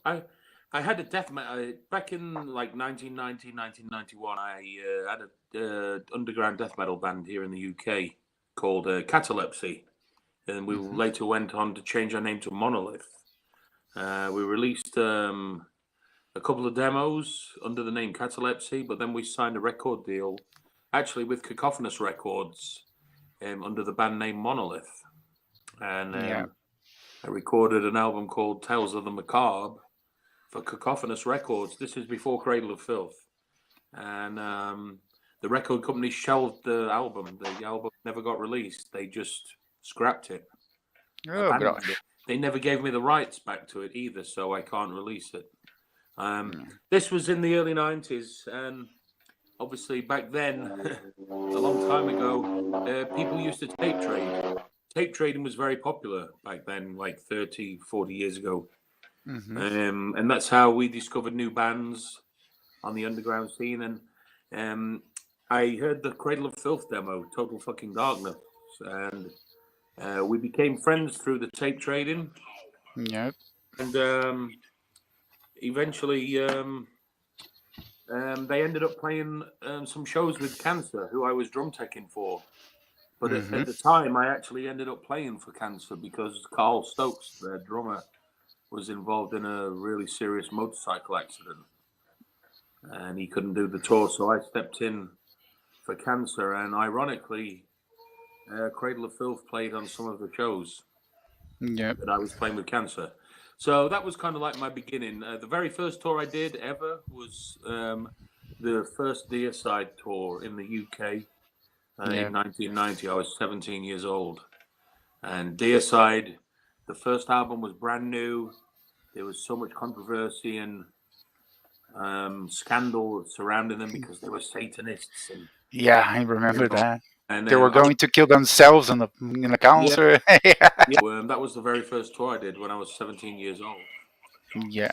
I I had a death metal back in like 1990, 1991. I had a underground death metal band here in the UK called Catalepsy, and we Mhm. later went on to change our name to Monolith. We released a couple of demos under the name Catalepsy, but then we signed a record deal, actually with Cacophonous Records, under the band name Monolith, and Yeah. I recorded an album called Tales of the Macabre for Cacophonous Records. This is before Cradle of Filth, and the record company shelved the album. The album never got released. They just scrapped it, Oh abandoned it. gosh. They never gave me the rights back to it either, so I can't release it. Mm. This was in the early 90s, and obviously back then, a long time ago, people used to tape trade. Tape trading was very popular back then, like 30, 40 years ago. Mhm. And that's how we discovered new bands on the underground scene. And I heard the Cradle of Filth demo, Total Fucking Darkness, and we became friends through the tape trading. Yep. And eventually, they ended up playing some shows with Cancer, who I was drum teching for. But Mhm. at the time, I actually ended up playing for Cancer because Carl Stokes, their drummer, was involved in a really serious motorcycle accident, and he couldn't do the tour. So I stepped in for Cancer, and ironically, Cradle of Filth played on some of the shows Yep. that I was playing with Cancer. So that was kind of like my beginning. The very first tour I did ever was the first Deicide tour in the UK in Yep. 1990. I was 17 years old. And Deicide, the first album was brand new. There was so much controversy and scandal surrounding them because they were Satanists. And Yeah, I remember that. and They were I was, going to kill themselves in the yeah, concert. Yeah. that was the very first tour I did when I was 17 years old. Yeah.